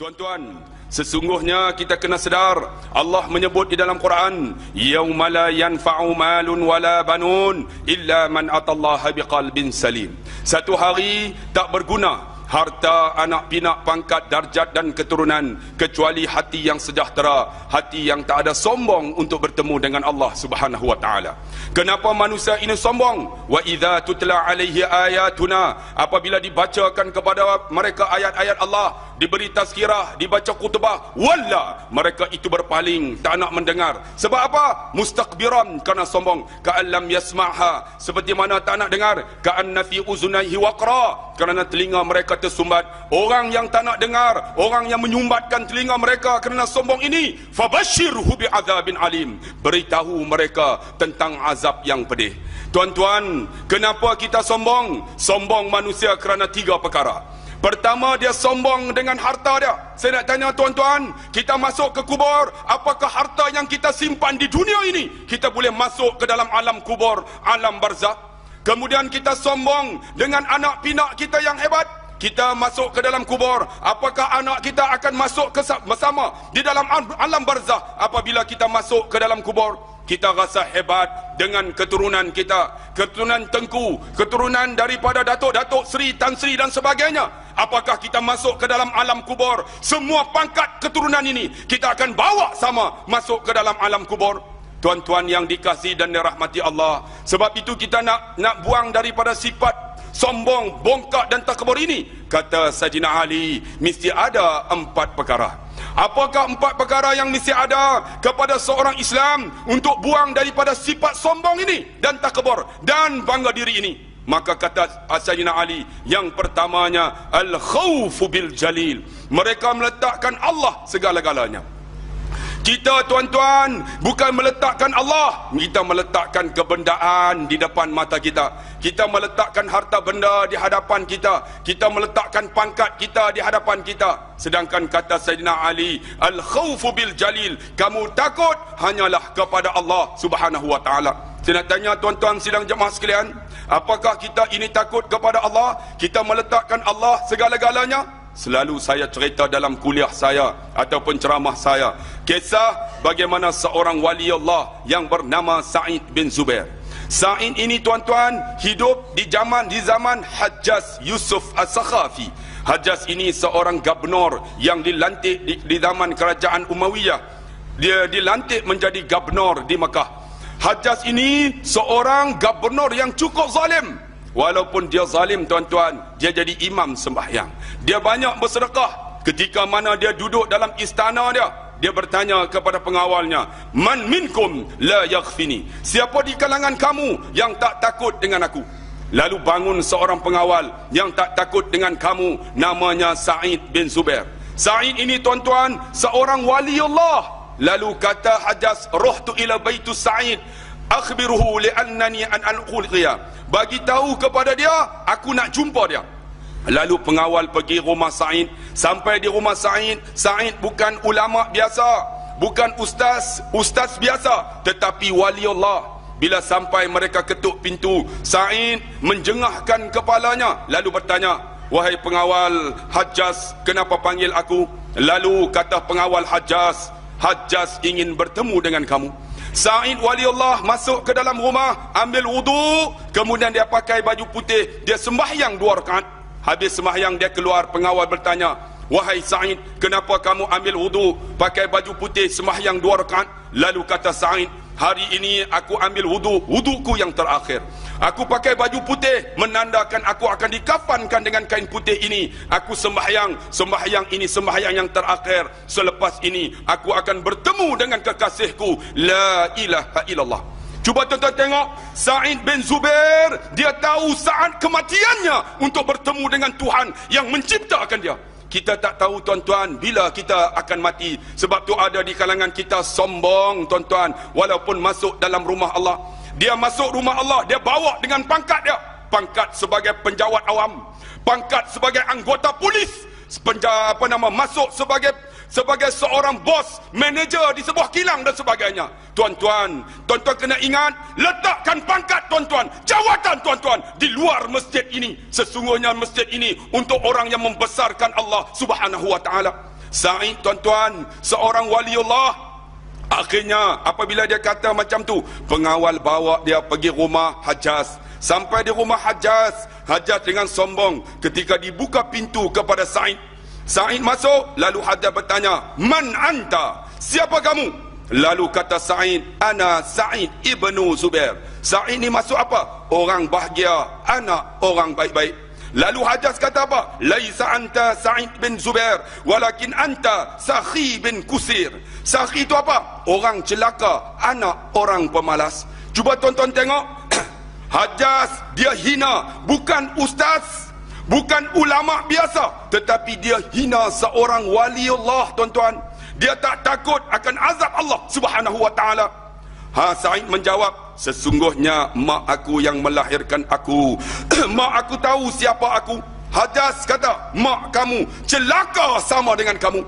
Tuan-tuan, sesungguhnya kita kena sedar, Allah menyebut di dalam Quran, yauma la yanfa'u malun wala banun illa man atallaha biqalbin salim. Satu hari tak berguna harta, anak pinak, pangkat, darjat dan keturunan kecuali hati yang sejahtera, hati yang tak ada sombong untuk bertemu dengan Allah Subhanahu wa taala. Kenapa manusia ini sombong? Wa idza tutla alaihi ayatuna, apabila dibacakan kepada mereka ayat-ayat Allah, diberi tazkirah, dibaca khutbah, walla, mereka itu berpaling, tak nak mendengar. Sebab apa? Mustakbiran, kerana sombong. Ka'allam yasma'ha, seperti mana tak nak dengar. Ka'anna fi uzunaihi waqra, kerana telinga mereka tersumbat. Orang yang tak nak dengar, orang yang menyumbatkan telinga mereka kerana sombong ini, fabashshirhu bi'adzabin alim, beritahu mereka tentang azab yang pedih. Tuan-tuan, kenapa kita sombong? Sombong manusia kerana 3 perkara. Pertama, dia sombong dengan harta dia. Saya nak tanya tuan-tuan, kita masuk ke kubur, apakah harta yang kita simpan di dunia ini kita boleh masuk ke dalam alam kubur, alam barzakh? Kemudian kita sombong dengan anak pinak kita yang hebat. Kita masuk ke dalam kubur, apakah anak kita akan masuk bersama di dalam alam barzakh apabila kita masuk ke dalam kubur? Kita rasa hebat dengan keturunan kita, keturunan Tengku, keturunan daripada Datuk-Datuk Seri, Tan Sri dan sebagainya. Apakah kita masuk ke dalam alam kubur, semua pangkat keturunan ini kita akan bawa sama masuk ke dalam alam kubur? Tuan-tuan yang dikasihi dan dirahmati Allah, sebab itu kita nak buang daripada sifat sombong, bongkak dan takbur ini. Kata Sayyidina Ali, mesti ada 4 perkara. Apakah 4 perkara yang mesti ada kepada seorang Islam untuk buang daripada sifat sombong ini dan takbur dan bangga diri ini? Maka kata Sayyidina Ali, yang pertamanya al-khawfu bil jalil, mereka meletakkan Allah segala-galanya. Kita tuan-tuan bukan meletakkan Allah, kita meletakkan kebendaan di depan mata kita. Kita meletakkan harta benda di hadapan kita. Kita meletakkan pangkat kita di hadapan kita. Sedangkan kata Sayyidina Ali, al-khawfu bil jalil, kamu takut hanyalah kepada Allah Subhanahu wa taala. Saya nak tanya tuan-tuan sidang jemaah sekalian, apakah kita ini takut kepada Allah? Kita meletakkan Allah segala-galanya? Selalu saya cerita dalam kuliah saya ataupun ceramah saya, kisah bagaimana seorang wali Allah yang bernama Sa'id bin Zubair. Sa'id ini tuan-tuan hidup di zaman Hajjaj Yusuf As-Sakhafi. Hajjaj ini seorang gubernur yang dilantik di zaman kerajaan Umayyah. Dia dilantik menjadi gubernur di Mekah. Hajjaj ini seorang gubernur yang cukup zalim. Walaupun dia zalim tuan-tuan, dia jadi imam sembahyang. Dia banyak bersedekah. Ketika mana dia duduk dalam istana dia bertanya kepada pengawalnya, man minkum la yakhfini, siapa di kalangan kamu yang tak takut dengan aku? Lalu bangun seorang pengawal yang tak takut dengan kamu, namanya Sa'id bin Zubair. Sa'id ini tuan-tuan seorang wali Allah. Lalu kata Hajjaj, ruhtu ila baitus Sa'id akhbiruhu li'annani an alqulqiya, bagi tahu kepada dia aku nak jumpa dia. Lalu pengawal pergi rumah Sa'id. Sampai di rumah Sa'id, Sa'id bukan ulama biasa, bukan ustaz biasa, tetapi wali Allah. Bila sampai mereka ketuk pintu, Sa'id menjengahkan kepalanya lalu bertanya, wahai pengawal Hajjaj, kenapa panggil aku? Lalu kata pengawal Hajjaj, Hajjaj ingin bertemu dengan kamu. Sa'id wali Allah masuk ke dalam rumah, ambil wudu, kemudian dia pakai baju putih, dia sembahyang 2 rakaat. Habis sembahyang dia keluar, pengawal bertanya, wahai Sa'id, kenapa kamu ambil wudu, pakai baju putih, sembahyang 2 rakaat? Lalu kata Sa'id, hari ini aku ambil wuduku yang terakhir. Aku pakai baju putih menandakan aku akan dikafankan dengan kain putih ini. Aku sembahyang ini sembahyang yang terakhir. Selepas ini aku akan bertemu dengan kekasihku, la ilaha illallah. Cuba tuan-tuan tengok, Sa'id bin Zubair, dia tahu saat kematiannya untuk bertemu dengan Tuhan yang menciptakan dia. Kita tak tahu tuan-tuan bila kita akan mati. Sebab tu ada di kalangan kita sombong tuan-tuan, walaupun masuk dalam rumah Allah. Dia masuk rumah Allah, dia bawa dengan pangkat dia. Pangkat sebagai penjawat awam, pangkat sebagai anggota polis, masuk sebagai seorang bos, manager di sebuah kilang dan sebagainya. Tuan-tuan kena ingat, letakkan pangkat tuan-tuan, jawatan tuan-tuan di luar masjid ini. Sesungguhnya masjid ini untuk orang yang membesarkan Allah Subhanahu wa taala. Sa'id tuan-tuan, seorang waliullah. Akhirnya apabila dia kata macam tu, pengawal bawa dia pergi rumah Hajjaj. Sampai di rumah Hajjaj, Hajjaj dengan sombong ketika dibuka pintu kepada Sa'id. Sa'id masuk, lalu Hajjaj bertanya, "Man anta? Siapa kamu?" Lalu kata Sa'id, "Ana Sa'id ibnu Zubair." Sa'id ni masuk apa? Orang bahagia, anak orang baik-baik. Lalu Hajjaj kata apa? "Laisa anta Sa'id bin Zubair, walakin anta Sakhi bin Kusir." Sakhi itu apa? Orang celaka, anak orang pemalas. Cuba tonton tengok. Hajjaj dia hina bukan ustaz, bukan ulama biasa, tetapi dia hina seorang waliullah tuan-tuan. Dia tak takut akan azab Allah Subhanahu wa taala. Sa'id menjawab, "Sesungguhnya mak aku yang melahirkan aku. Mak aku tahu siapa aku." Hajjaj kata, "Mak kamu celaka sama dengan kamu."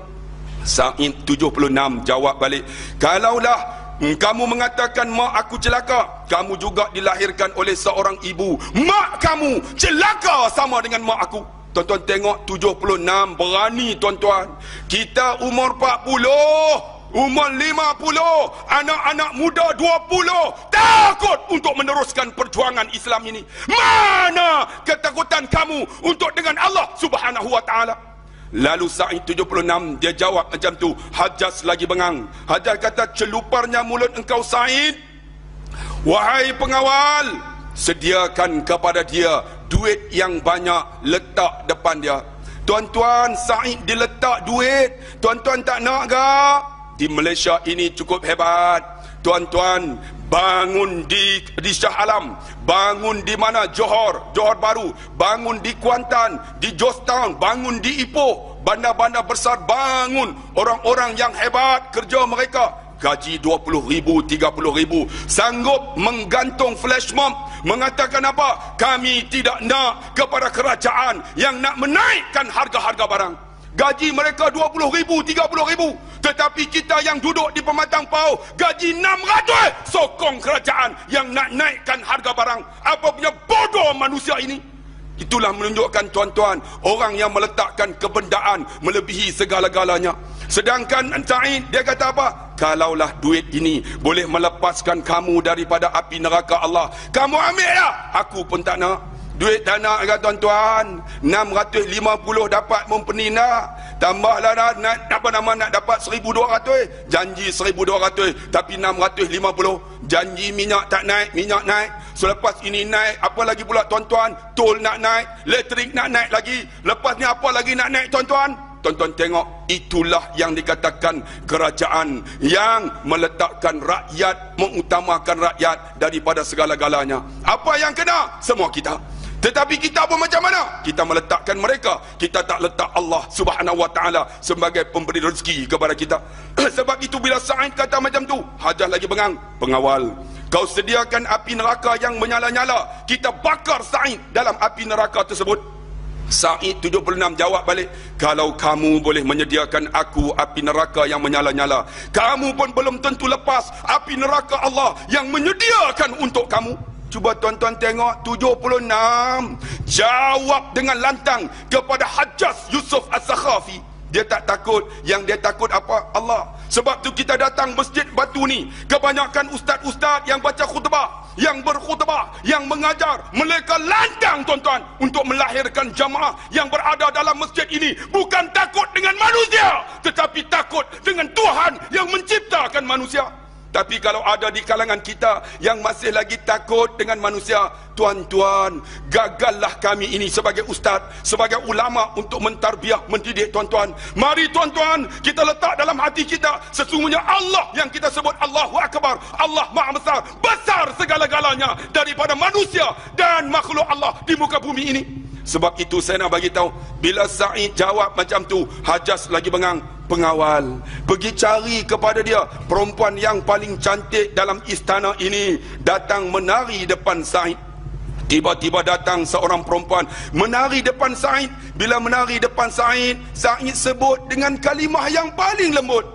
Sa'id 76 jawab balik, "Kalaulah kamu mengatakan mak aku celaka, kamu juga dilahirkan oleh seorang ibu. Mak kamu celaka sama dengan mak aku." Tuan-tuan tengok 76 berani tuan-tuan. Kita umur 40, umur 50, anak-anak muda 20 takut untuk meneruskan perjuangan Islam ini. Mana ketakutan kamu untuk dengan Allah Subhanahu wa taala? Lalu Sa'id 76 dia jawab macam tu. Hajjaj lagi bengang. Hajjaj kata, "Celuparnya mulut engkau Sa'id. Wahai pengawal, sediakan kepada dia duit yang banyak, letak depan dia." Tuan-tuan, Sa'id diletak duit. Tuan-tuan tak nak ke? Di Malaysia ini cukup hebat. Tuan-tuan, bangun di Shah Alam, bangun di mana? Johor Baru, bangun di Kuantan, di Georgetown, bangun di Ipoh, bandar-bandar besar bangun. Orang-orang yang hebat kerja mereka, gaji 20,000, 30,000, sanggup menggantung flash mob, mengatakan apa? Kami tidak nak kepada kerajaan yang nak menaikkan harga-harga barang. Gaji mereka 20,000, 30,000. Tetapi kita yang duduk di Pematang Pau, gaji 600. Sokong kerajaan yang nak naikkan harga barang. Apa punya bodoh manusia ini? Itulah menunjukkan tuan-tuan, orang yang meletakkan kebendaan melebihi segala-galanya. Sedangkan Sa'id dia kata apa? Kalaulah duit ini boleh melepaskan kamu daripada api neraka Allah, kamu ambil lah. Aku pun tak nak. Duit tak nak kan tuan-tuan. 650 dapat mempenina. Tambahlah nak dapat 1,200. Janji 1,200 tapi 650. Janji minyak tak naik, minyak naik. Selepas ini naik, apa lagi pula tuan-tuan? Tol nak naik, elektrik nak naik lagi. Lepas ni apa lagi nak naik tuan-tuan? Tuan-tuan tengok, itulah yang dikatakan kerajaan yang meletakkan rakyat, mengutamakan rakyat daripada segala-galanya. Apa yang kena? Semua kita. Tetapi kita pun macam mana? Kita meletakkan mereka. Kita tak letak Allah Subhanahu wa taala sebagai pemberi rezeki kepada kita. Sebab itu bila Sa'id kata macam tu, Hajjaj lagi bengang. "Pengawal, kau sediakan api neraka yang menyala-nyala. Kita bakar Sa'id dalam api neraka tersebut." Sa'id 76 jawab balik, "Kalau kamu boleh menyediakan aku api neraka yang menyala-nyala, kamu pun belum tentu lepas api neraka Allah yang menyediakan untuk kamu." Cuba tuan-tuan tengok 76 jawab dengan lantang kepada Hajjaj Yusuf As-Sakhafi. Dia tak takut. Yang dia takut apa? Allah. Sebab tu kita datang Masjid Batu ni, kebanyakan ustaz-ustaz yang baca khutbah, yang berkhutbah, yang mengajar, mereka lantang tuan-tuan untuk melahirkan jamaah yang berada dalam masjid ini. Bukan takut dengan manusia, tetapi takut dengan Tuhan yang menciptakan manusia. Tapi kalau ada di kalangan kita yang masih lagi takut dengan manusia, tuan-tuan, gagallah kami ini sebagai ustaz, sebagai ulama untuk mentarbiah, mendidik tuan-tuan. Mari tuan-tuan, kita letak dalam hati kita, sesungguhnya Allah yang kita sebut Allahu Akbar, Allah Maha Besar, besar segala-galanya daripada manusia dan makhluk Allah di muka bumi ini. Sebab itu saya nak bagi tahu, bila Sa'id jawab macam tu, Hajjaj lagi bengang. "Pengawal, pergi cari kepada dia perempuan yang paling cantik dalam istana ini, datang menari depan Sa'id." Tiba-tiba datang seorang perempuan menari depan Sa'id. Bila menari depan Sa'id, Sa'id sebut dengan kalimah yang paling lembut,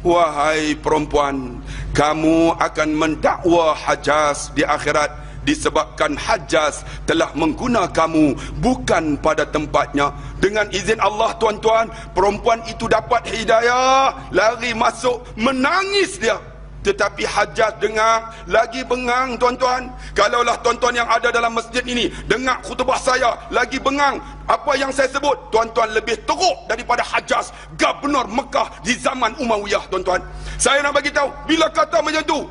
"Wahai perempuan, kamu akan mendakwa Hajjaj di akhirat, disebabkan Hajjaj telah mengguna kamu bukan pada tempatnya." Dengan izin Allah tuan-tuan, perempuan itu dapat hidayah, lari masuk, menangis dia. Tetapi Hajjaj dengar, lagi bengang tuan-tuan. Kalaulah tuan-tuan yang ada dalam masjid ini dengar khutbah saya, lagi bengang apa yang saya sebut, tuan-tuan lebih teruk daripada Hajjaj, Gubernur Mekah di zaman Umayyah tuan-tuan. Saya nak bagi tahu, bila kata macam tu,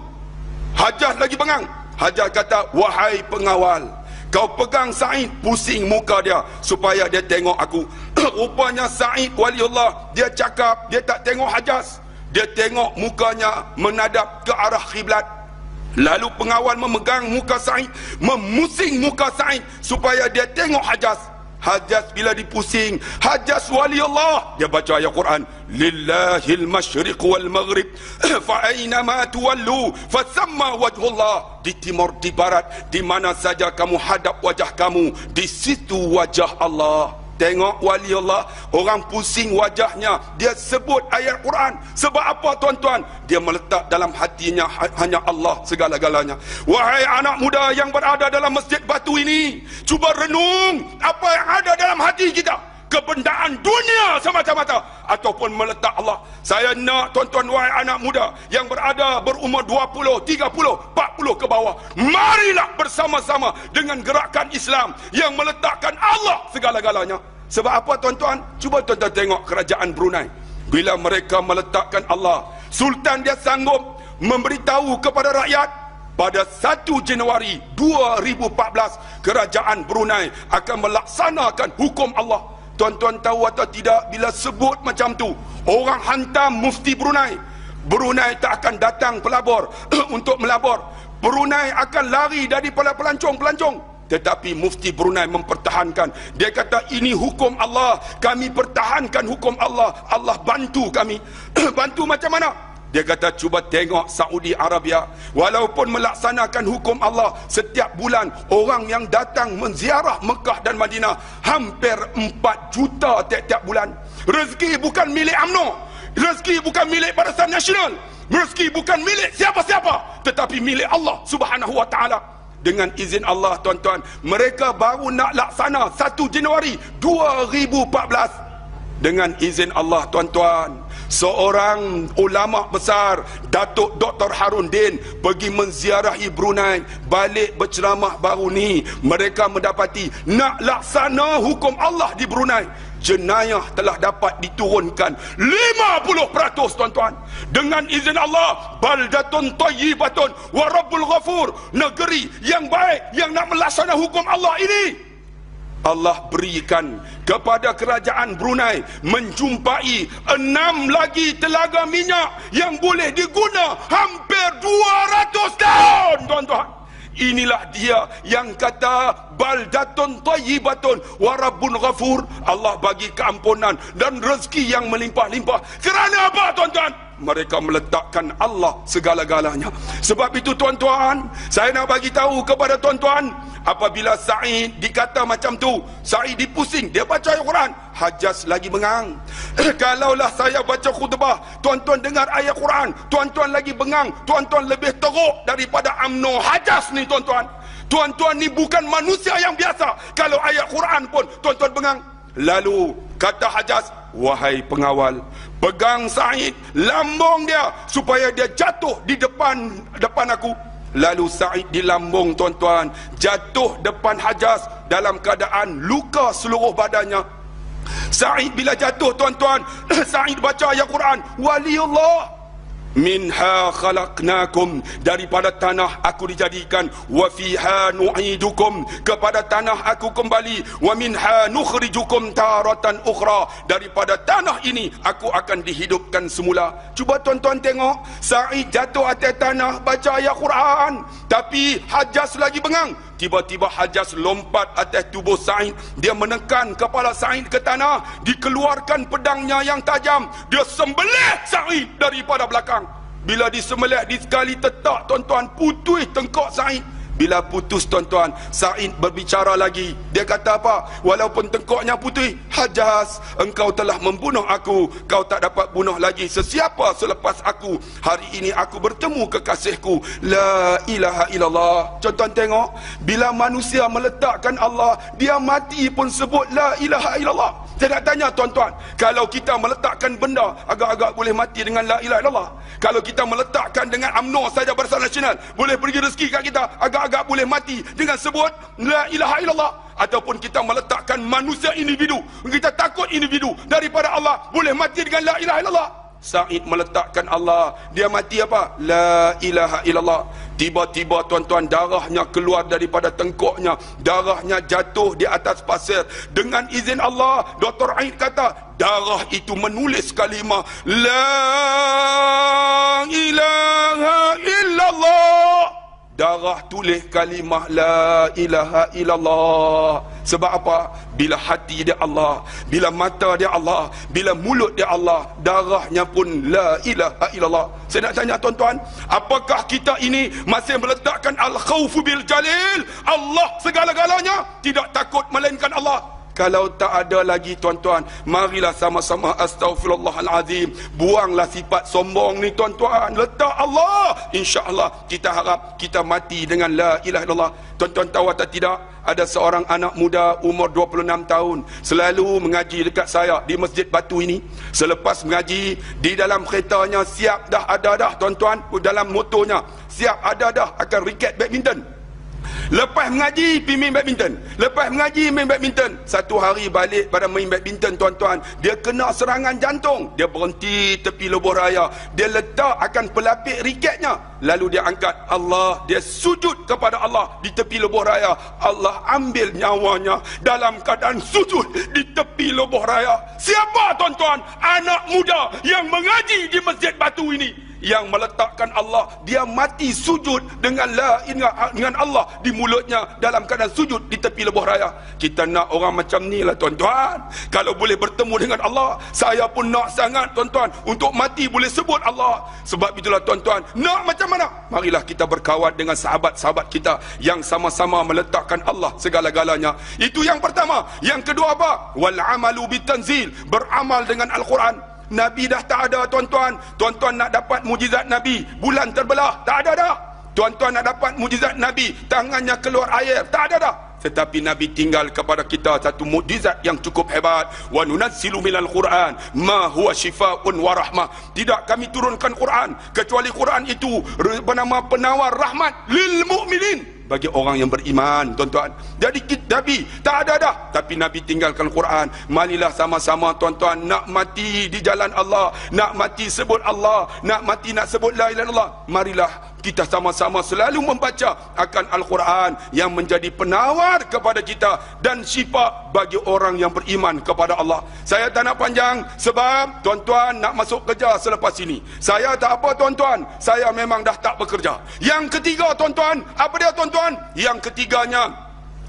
Hajjaj lagi bengang. Hajjaj kata, wahai pengawal, kau pegang Sa'id, pusing muka dia supaya dia tengok aku. Rupanya Sa'id waliullah, dia cakap, dia tak tengok Hajjaj. Dia tengok mukanya menadap ke arah kiblat. Lalu pengawal memegang muka Sa'id, memusing muka Sa'id supaya dia tengok Hajjaj. Hajjaj bila dipusing, Hajjaj waliullah, dia baca ayat Quran, lillahil masyriq wal maghrib fa aynama tuwallu fa thamma wajhullah. Di timur, di barat, di mana saja kamu hadap wajah kamu, di situ wajah Allah. Tengok waliullah, orang pusing wajahnya, dia sebut ayat Quran. Sebab apa tuan-tuan? Dia meletak dalam hatinya hanya Allah segala-galanya. Wahai anak muda yang berada dalam masjid batu ini, cuba renung apa yang ada dalam hati kita. Kebendaan dunia semata-mata ataupun meletak Allah. Saya nak tuan-tuan, wahai anak muda yang berada berumur 20, 30, 40 ke bawah, marilah bersama-sama dengan gerakan Islam yang meletakkan Allah segala-galanya. Sebab apa tuan-tuan? Cuba tuan-tuan tengok kerajaan Brunei. Bila mereka meletakkan Allah, Sultan dia sanggup memberitahu kepada rakyat, pada 1 Januari 2014 kerajaan Brunei akan melaksanakan hukum Allah. Tuan-tuan tahu atau tidak, bila sebut macam tu, orang hantam mufti Brunei. Brunei tak akan datang pelabur untuk melabur. Brunei akan lari daripada pelancong-pelancong. Tetapi mufti Brunei mempertahankan. Dia kata, ini hukum Allah, kami pertahankan hukum Allah. Allah bantu kami. Bantu macam mana? Dia kata, cuba tengok Saudi Arabia, walaupun melaksanakan hukum Allah, setiap bulan orang yang datang menziarah Mekah dan Madinah hampir 4 juta tiap-tiap bulan. Rezeki bukan milik UMNO, rezeki bukan milik Barisan Nasional, rezeki bukan milik siapa-siapa, tetapi milik Allah Subhanahu wa taala. Dengan izin Allah tuan-tuan, mereka baru nak laksana 1 Januari 2014. Dengan izin Allah tuan-tuan, seorang ulama besar, Datuk Dr. Harun Din, pergi menziarahi Brunei, balik berceramah baru ni, mereka mendapati nak laksana hukum Allah di Brunei, jenayah telah dapat diturunkan 50% tuan-tuan. Dengan izin Allah, baldatun tayyibatun wa rabbul ghafur, negeri yang baik yang nak melaksana hukum Allah ini, Allah berikan kepada kerajaan Brunei menjumpai 6 lagi telaga minyak yang boleh diguna hampir 200 tahun tuan-tuan. Inilah dia yang kata baldatun tayyibatun wa rabbun ghafur. Allah bagi keampunan dan rezeki yang melimpah-limpah. Kerana apa tuan-tuan? Mereka meletakkan Allah segala-galanya. Sebab itu tuan-tuan, saya nak bagi tahu kepada tuan-tuan, apabila Sa'id dikata macam tu, Sa'id dipusing, dia baca ayat Quran, Hajjaj lagi bengang. Kalaulah saya baca khutbah, tuan-tuan dengar ayat Quran, tuan-tuan lagi bengang, tuan-tuan lebih teruk daripada UMNO Hajjaj ni tuan-tuan. Tuan-tuan ni bukan manusia yang biasa. Kalau ayat Quran pun tuan-tuan bengang. Lalu kata Hajjaj, wahai pengawal, pegang Sa'id, lambung dia supaya dia jatuh di depan aku. Lalu Sa'id dilambung tuan-tuan, jatuh depan Hajjaj dalam keadaan luka seluruh badannya. Sa'id bila jatuh tuan-tuan, Sa'id baca ayat Quran, waliullah, minha khalaqnakum, daripada tanah aku dijadikan, wa fiha nu'idukum, kepada tanah aku kembali, wa minha nukhrijukum taratan ukhra, daripada tanah ini aku akan dihidupkan semula. Cuba tuan-tuan tengok, Sa'id jatuh atas tanah baca ayat Quran, tapi Hajjaj lagi bengang. Tiba-tiba Hajjaj lompat atas tubuh Sa'id, dia menekan kepala Sa'id ke tanah, dikeluarkan pedangnya yang tajam, dia sembelih Sa'id daripada belakang. Bila disembelih, di sekali tetak tuan-tuan, putus tengkok Sa'id. Bila putus tuan-tuan, Sa'id berbicara lagi. Dia kata apa? Walaupun tengkoknya putih, Hajjaz, engkau telah membunuh aku, kau tak dapat bunuh lagi sesiapa selepas aku. Hari ini aku bertemu kekasihku, la ilaha illallah. Tuan-tuan tengok, bila manusia meletakkan Allah, dia mati pun sebut la ilaha illallah. Saya nak tanya tuan-tuan, kalau kita meletakkan benda, agak-agak boleh mati dengan la ilaha illallah. Kalau kita meletakkan dengan UMNO saja, Barisan Nasional, boleh pergi rezeki kat kita, agak-agak boleh mati dengan sebut la ilaha illallah. Ataupun kita meletakkan manusia individu, kita takut individu daripada Allah, boleh mati dengan la ilaha illallah. Sa'id meletakkan Allah, dia mati apa? La ilaha illallah. Tiba-tiba tuan-tuan, darahnya keluar daripada tengkoknya, darahnya jatuh di atas pasir. Dengan izin Allah, Dr. Aid kata, darah itu menulis kalimah la ilaha illallah. Darah tulis kalimah la ilaha illallah. Sebab apa? Bila hati dia Allah, bila mata dia Allah, bila mulut dia Allah, darahnya pun la ilaha illallah. Saya nak tanya tuan-tuan, apakah kita ini masih meletakkan al-khawfu bil jalil, Allah segala-galanya, tidak takut melainkan Allah? Kalau tak ada lagi tuan-tuan, marilah sama-sama astaghfirullahalazim. Buanglah sifat sombong ni tuan-tuan. Letak Allah. InsyaAllah kita harap kita mati dengan la ilaha illallah. Tuan-tuan tahu atau tidak? Ada seorang anak muda umur 26 tahun. Selalu mengaji dekat saya di Masjid Batu ini. Selepas mengaji, di dalam keretanya siap dah ada dah tuan-tuan. Dalam motornya siap ada dah akan raket badminton. Lepas mengaji, pergi main badminton. Lepas mengaji, main badminton. Satu hari balik pada main badminton tuan-tuan, dia kena serangan jantung. Dia berhenti tepi lebuh raya. Dia letak akan pelapik riketnya. Lalu dia angkat Allah. Dia sujud kepada Allah di tepi lebuh raya. Allah ambil nyawanya dalam keadaan sujud di tepi lebuh raya. Siapa tuan-tuan? Anak muda yang mengaji di Masjid Batu ini, yang meletakkan Allah, dia mati sujud dengan la dengan Allah di mulutnya dalam keadaan sujud di tepi lebuh raya. Kita nak orang macam ni lah tuan-tuan. Kalau boleh bertemu dengan Allah, saya pun nak sangat tuan-tuan untuk mati boleh sebut Allah. Sebab itulah tuan-tuan, nak macam mana? Marilah kita berkawan dengan sahabat-sahabat kita yang sama-sama meletakkan Allah segala-galanya. Itu yang pertama. Yang kedua apa? Wal amalu bitanzil, beramal dengan Al-Quran. Nabi dah tak ada tuan-tuan. Tuan-tuan nak dapat mujizat Nabi, bulan terbelah, tak ada dah. Tuan-tuan nak dapat mujizat Nabi, tangannya keluar air, tak ada dah. Tetapi Nabi tinggal kepada kita satu mukjizat yang cukup hebat. Wa nunazzilu minal Quran ma huwa syifaa'un wa rahmah. Tidak kami turunkan Quran kecuali Quran itu bernama penawar rahmat lil mukminin, bagi orang yang beriman tuan-tuan. Jadi Nabi tak ada dah, tapi Nabi tinggalkan Quran. Marilah sama-sama tuan-tuan nak mati di jalan Allah, nak mati sebut Allah, nak mati nak sebut la ilaha illallah. Marilah kita sama-sama selalu membaca akan Al-Quran yang menjadi penawar kepada kita dan syifa bagi orang yang beriman kepada Allah. Saya tak nak panjang sebab tuan-tuan nak masuk kerja selepas ini. Saya tak apa tuan-tuan, saya memang dah tak bekerja. Yang ketiga tuan-tuan, apa dia tuan-tuan? Yang ketiganya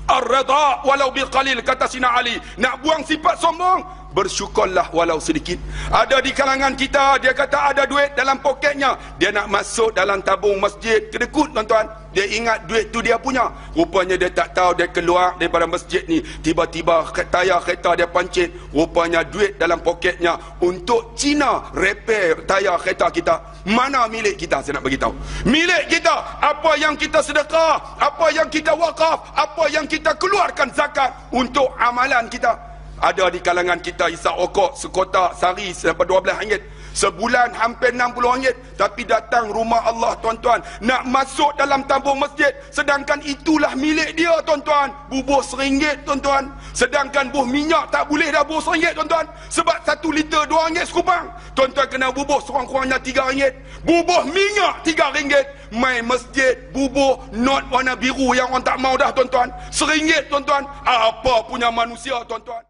ar-ridha walau bil qalil, kata Sina Ali. Nak buang sifat sombong, bersyukurlah walau sedikit. Ada di kalangan kita, dia kata ada duit dalam poketnya, dia nak masuk dalam tabung masjid, kedekut tuan-tuan. Dia ingat duit tu dia punya. Rupanya dia tak tahu, dia keluar daripada masjid ni, tiba-tiba tayar kereta dia pancit. Rupanya duit dalam poketnya untuk Cina repair tayar kereta kita. Mana milik kita? Saya nak bagi tahu. Milik kita, apa yang kita sedekah, apa yang kita wakaf, apa yang kita keluarkan zakat untuk amalan kita. Ada di kalangan kita hisap rokok sekotak sehari sampai RM12, sebulan hampir RM60, tapi datang rumah Allah tuan-tuan, nak masuk dalam tabung masjid, sedangkan itulah milik dia tuan-tuan. Bubuh RM1 tuan-tuan, sedangkan buh minyak tak boleh dah bubuh RM1 tuan-tuan, sebab 1 liter RM2 sekupang. Tuan-tuan kena bubuh sekurang-kurangnya RM3. Bubuh minyak RM3. Main masjid bubuh not warna biru yang orang tak mau dah tuan-tuan, RM1 tuan-tuan. Apa punya manusia tuan-tuan.